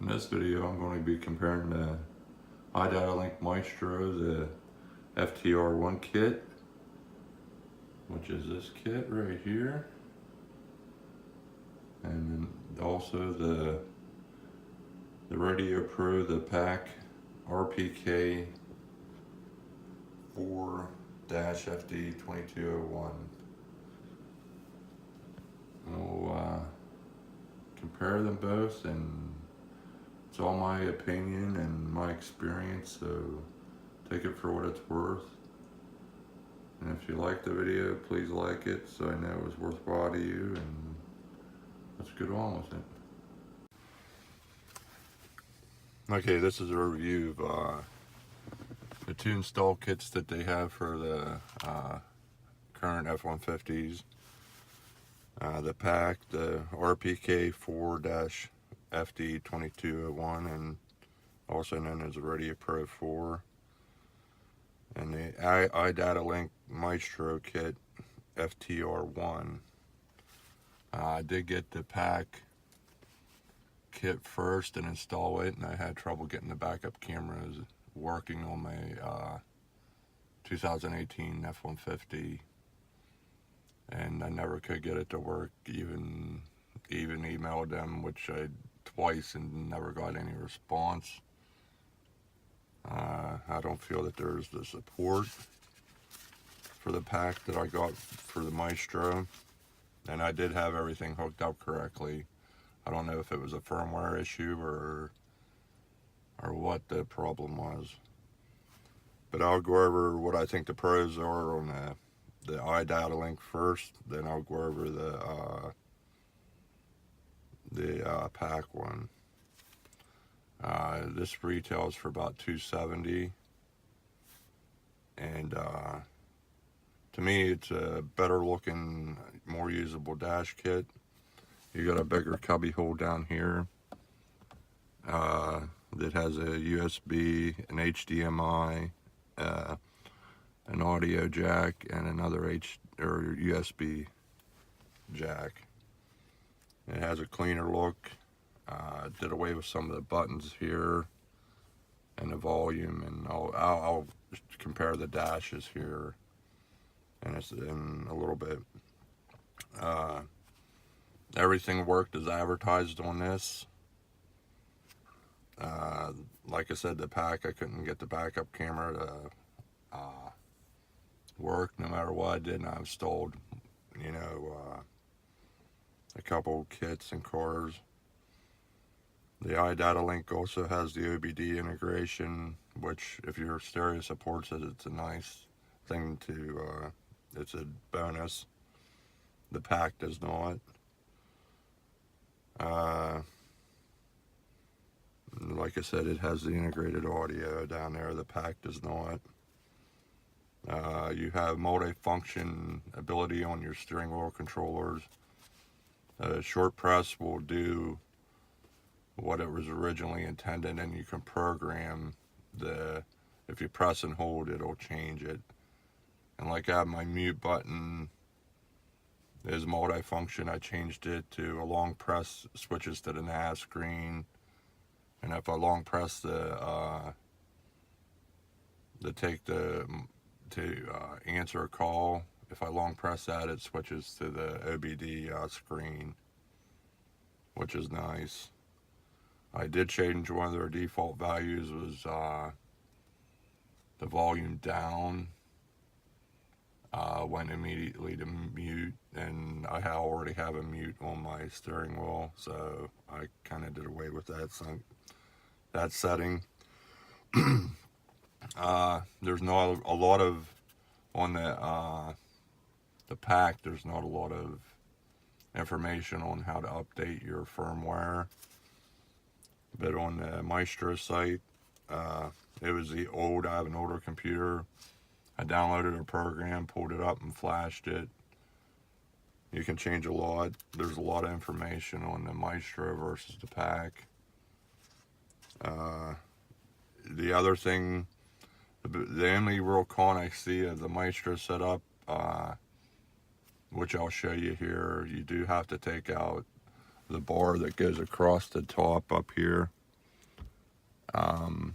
In this video, I'm going to be comparing the iDatalink Maestro, the FTR1 kit, which is this kit right here, and then also the Radio Pro, the PAC RPK4-FD2201. We'll compare them both, and it's all my opinion and my experience, so take it for what it's worth. And if you like the video, please like it so I know it was worthwhile to you, and let's get on with it. Okay, this is a review of the two install kits that they have for the current F-150s. The PAC, the RPK4-FD2201, and also known as the Radio Pro 4, and the iDatalink Maestro Kit FTR1. I did get the PAC kit first and install it, and I had trouble getting the backup cameras working on my 2018 F-150, and I never could get it to work. Even emailed them, which I twice, and never got any response. I don't feel that there's the support for the PAC that I got for the Maestro, and I did have everything hooked up correctly. I don't know if it was a firmware issue or what the problem was, but I'll go over what I think the pros are on the iDatalink first, then I'll go over the PAC one. This retails for about $270, and to me it's a better looking, more usable dash kit. You got a bigger cubby hole down here that has a USB, an HDMI, an audio jack, and another USB jack. It has a cleaner look. Did away with some of the buttons here and the volume, and I'll compare the dashes here and it's in a little bit. Everything worked as advertised on this. Like I said, the PAC, I couldn't get the backup camera to work no matter what I did, and I installed, a couple kits and cars. The iDatalink also has the OBD integration, which if your stereo supports it, it's a nice thing to, it's a bonus. The PAC does not. Like I said, it has the integrated audio down there. The PAC does not. You have multi-function ability on your steering wheel controllers. Short press will do what it was originally intended, and you can program if you press and hold, it'll change it. And like I have my mute button is multi-function. I changed it to a long press switches to the nav screen, and if I long press to answer a call, if I long press that, it switches to the OBD screen, which is nice. I did change one of their default values, was the volume down, went immediately to mute, and I already have a mute on my steering wheel, so I kind of did away with that setting. There's not a lot of, on the PAC, there's not a lot of information on how to update your firmware. But on the Maestro site, it was I have an older computer. I downloaded a program, pulled it up and flashed it. You can change a lot. There's a lot of information on the Maestro versus the PAC. The other thing, the only real con I see of the Maestro setup, which I'll show you here, you do have to take out the bar that goes across the top up here. You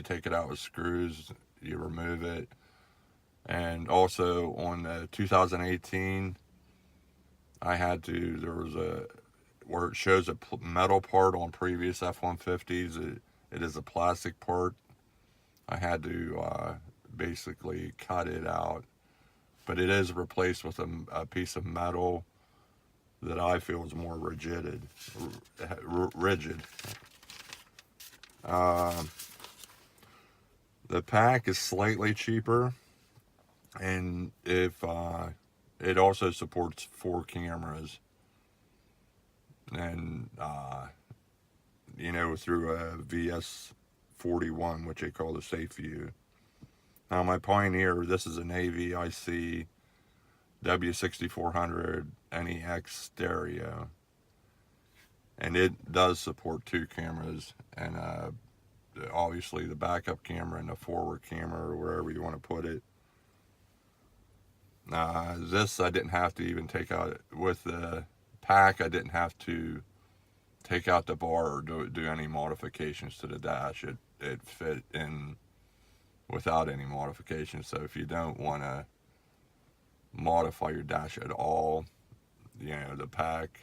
take it out with screws, you remove it. And also on 2018, there was where it shows a metal part on previous F-150s. It is a plastic part. I had to basically cut it out, but it is replaced with a piece of metal that I feel is more rigid. The PAC is slightly cheaper, and if it also supports 4 cameras, and through a VS41, which they call the Safe View. Now my Pioneer, this is an AVIC W6400 NEX stereo, and it does support 2 cameras, and obviously the backup camera and the forward camera, or wherever you want to put it. This I didn't have to even take out. With the PAC, I didn't have to take out the bar or do any modifications to the dash. It fit in without any modifications. So if you don't want to modify your dash at all, the PAC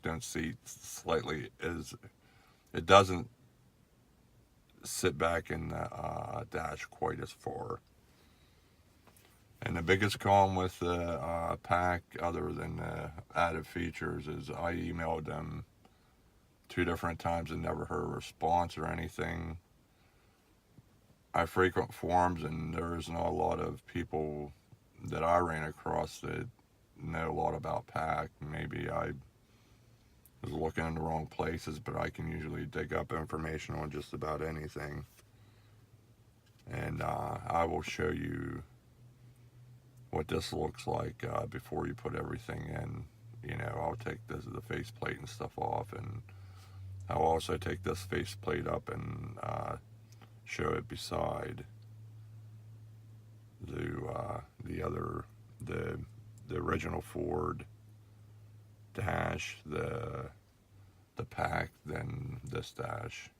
don't seat slightly, it doesn't sit back in the dash quite as far. And the biggest con with the PAC, other than the added features, is I emailed them 2 different times and never heard a response or anything. I frequent forums, and there's not a lot of people that I ran across that know a lot about PAC. Maybe I was looking in the wrong places, but I can usually dig up information on just about anything. And I will show you what this looks like before you put everything in. I'll take the faceplate and stuff off, and I'll also take this faceplate up and show it beside the original Ford dash, the PAC, then this dash.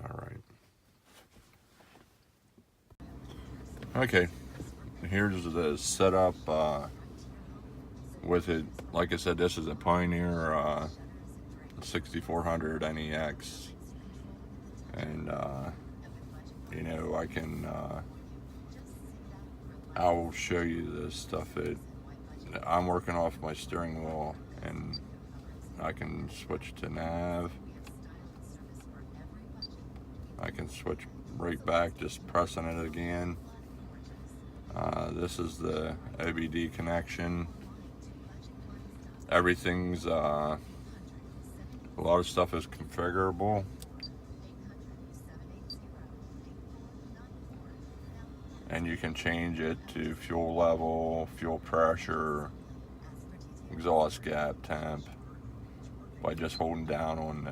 All right. Okay. Here's the setup with it. Like I said, this is a Pioneer 6400 NEX, and I will show you the stuff I'm working off my steering wheel, and I can switch to nav. I can switch right back just pressing it again. This is the OBD connection. Everything's a lot of stuff is configurable. And you can change it to fuel level, fuel pressure, exhaust gap, temp, by just holding down on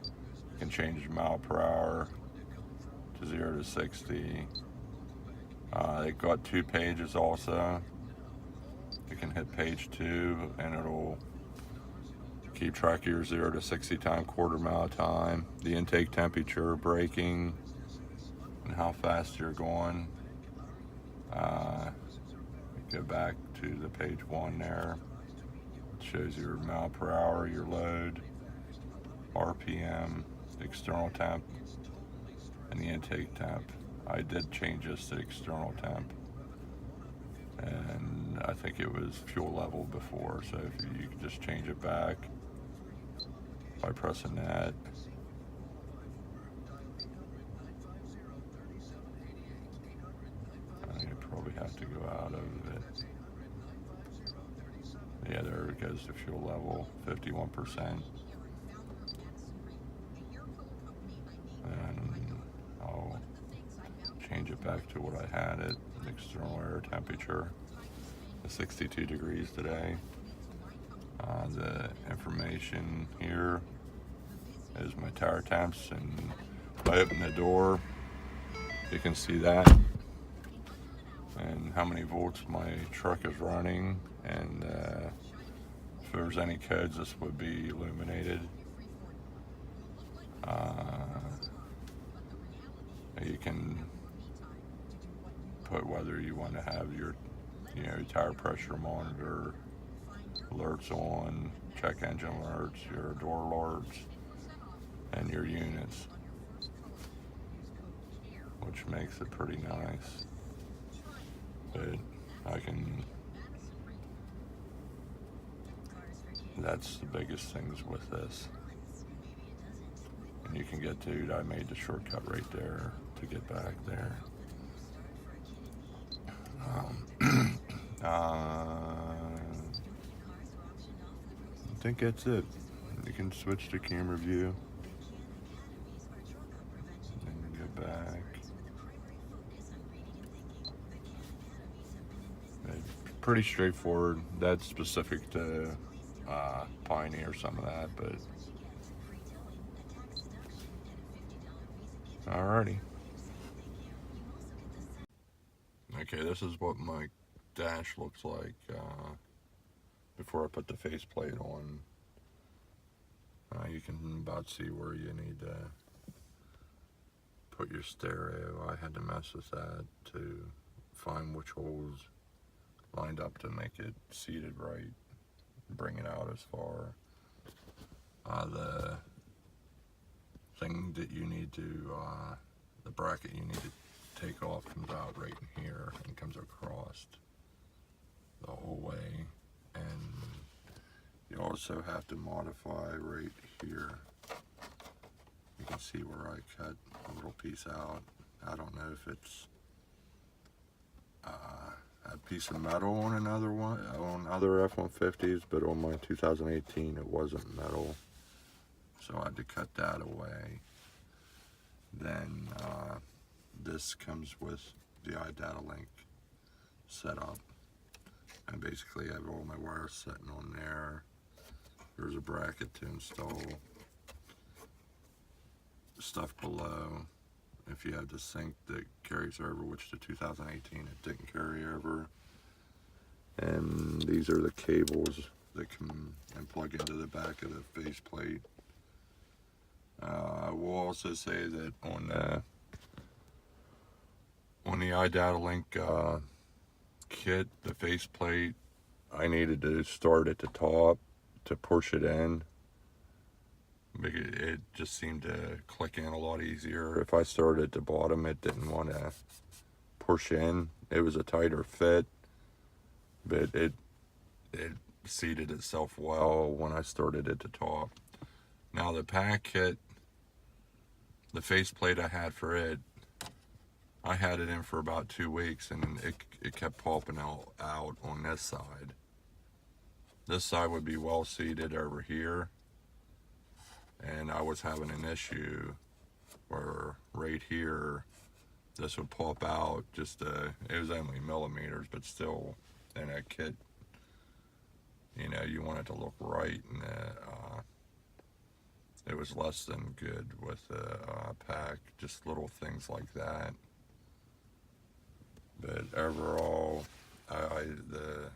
you can change mile per hour to 0 to 60. They've got 2 pages also. You can hit page 2 and it'll keep track of your 0 to 60 time, quarter mile time, the intake temperature, braking, and how fast you're going. Go back to the page 1 there. It shows your mile per hour, your load, RPM, the external temp, and the intake temp. I did change this to external temp, and I think it was fuel level before, so if you can just change it back by pressing that. You probably have to go out of it. Yeah, there it goes to fuel level, 51%. And I'll change it back to what I had it, external air temperature, 62 degrees today. The information here is my tire temps, and if I open the door, you can see that, and how many volts my truck is running, and if there's any codes, this would be illuminated. You can put whether you want to have your, tire pressure monitor alerts on, check engine alerts, your door alerts, and your units, which makes it pretty nice. But that's the biggest things with this. And you can get to, I made the shortcut right there to get back there. I think that's it. You can switch to camera view and get back. Pretty straightforward. That's specific to Pioneer, some of that, but alrighty. Okay, this is what my dash looks like before I put the faceplate on. You can about see where you need to put your stereo. I had to mess with that to find which holes lined up to make it seated right, bring it out as far. The thing that you need to, the bracket you need to take off comes out right in here and comes across the whole way. And you also have to modify right here. You can see where I cut a little piece out. I don't know if it's a piece of metal on another one, on other F-150s, but on my 2018 it wasn't metal, so I had to cut that away. Then this comes with the iDatalink setup, and basically I have all my wires sitting on there. There's a bracket to install, stuff below. If you have the sync that carries over, which the 2018 it didn't carry over. And these are the cables that come and plug into the back of the faceplate. I will also say that on the iDatalink kit, the faceplate, I needed to start at the top to push it in. It just seemed to click in a lot easier. If I started at the bottom, it didn't want to push in. It was a tighter fit, but it seated itself well when I started at the top. Now the PAC kit, the faceplate I had for it, I had it in for about 2 weeks, and it kept popping out on this side. This side would be well seated over here, and I was having an issue where right here this would pop out. Just it was only millimeters, but still, in a kit, you want it to look right, and it was less than good with the PAC, just little things like that. But overall, the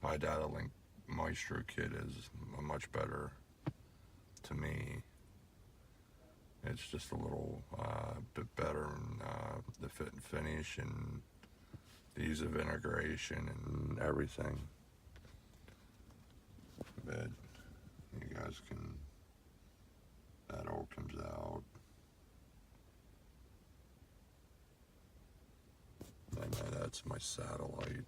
iDatalink Maestro kit is much better to me. It's just a little bit better in the fit and finish and the ease of integration and everything. But you guys can, that all comes out. And that's my satellite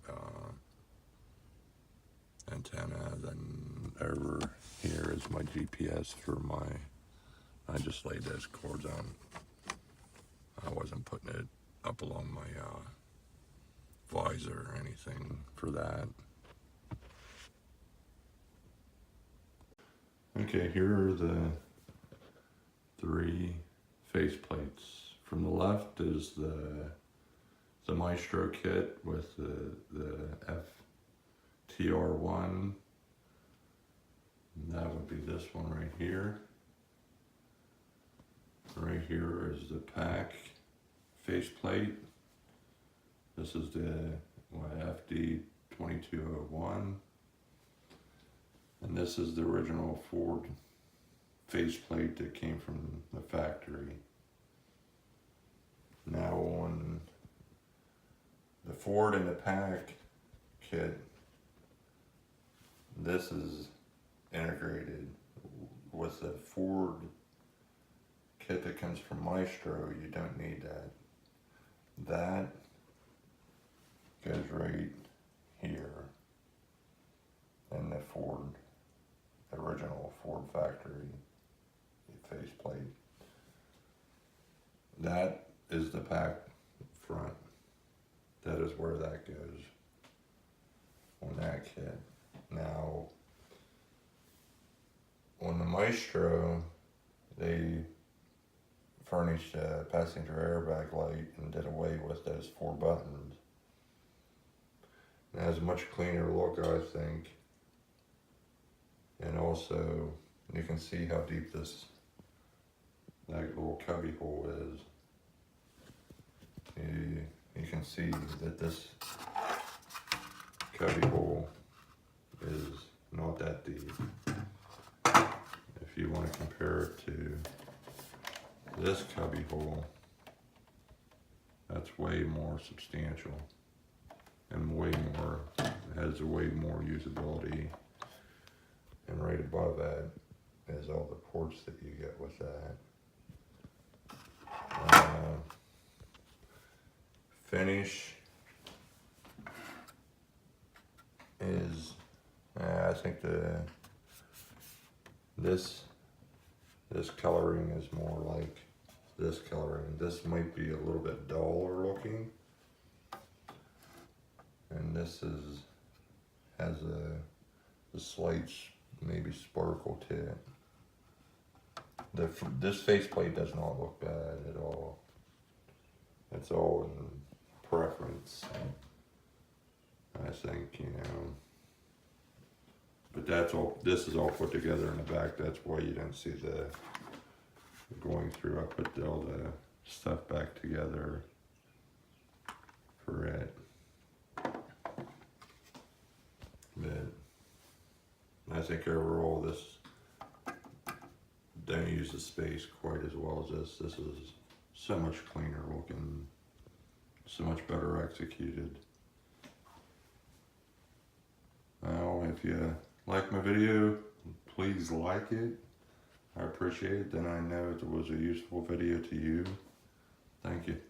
antenna. Then over here is my GPS for I just laid those cords on. I wasn't putting it up along my visor or anything for that. Okay, here are the 3 faceplates. From the left is the Maestro kit with the FTR1. And that would be this one right here. Right here is the PAC faceplate. This is the FD2201. And this is the original Ford faceplate that came from the factory. Now on the Ford and the PAC kit, this is integrated with the Ford kit that comes from Maestro. You don't need that. That goes right here in the Ford, original Ford factory faceplate. That is the PAC front. That is where that goes on that kit. Now, on the Maestro, they furnished a passenger airbag light and did away with those 4 buttons. It has a much cleaner look, I think. And also, you can see how deep that little cubby hole is. You can see that this cubby hole is not that deep. If you want to compare it to this cubby hole, that's way more substantial and way more, has way more usability. And right above that is all the ports that you get with that. Finish is, I think this coloring is more like this coloring. This might be a little bit duller looking, and this has a slight maybe sparkle to it. This faceplate does not look bad at all. It's all in preference, I think, you know. But that's all, this is all put together in the back. That's why you don't see the going through. I put all the stuff back together for it. But I think overall this don't use the space quite as well as this. This is so much cleaner looking, so much better executed. Well, if you like my video, please like it. I appreciate it. Then I know it was a useful video to you. Thank you.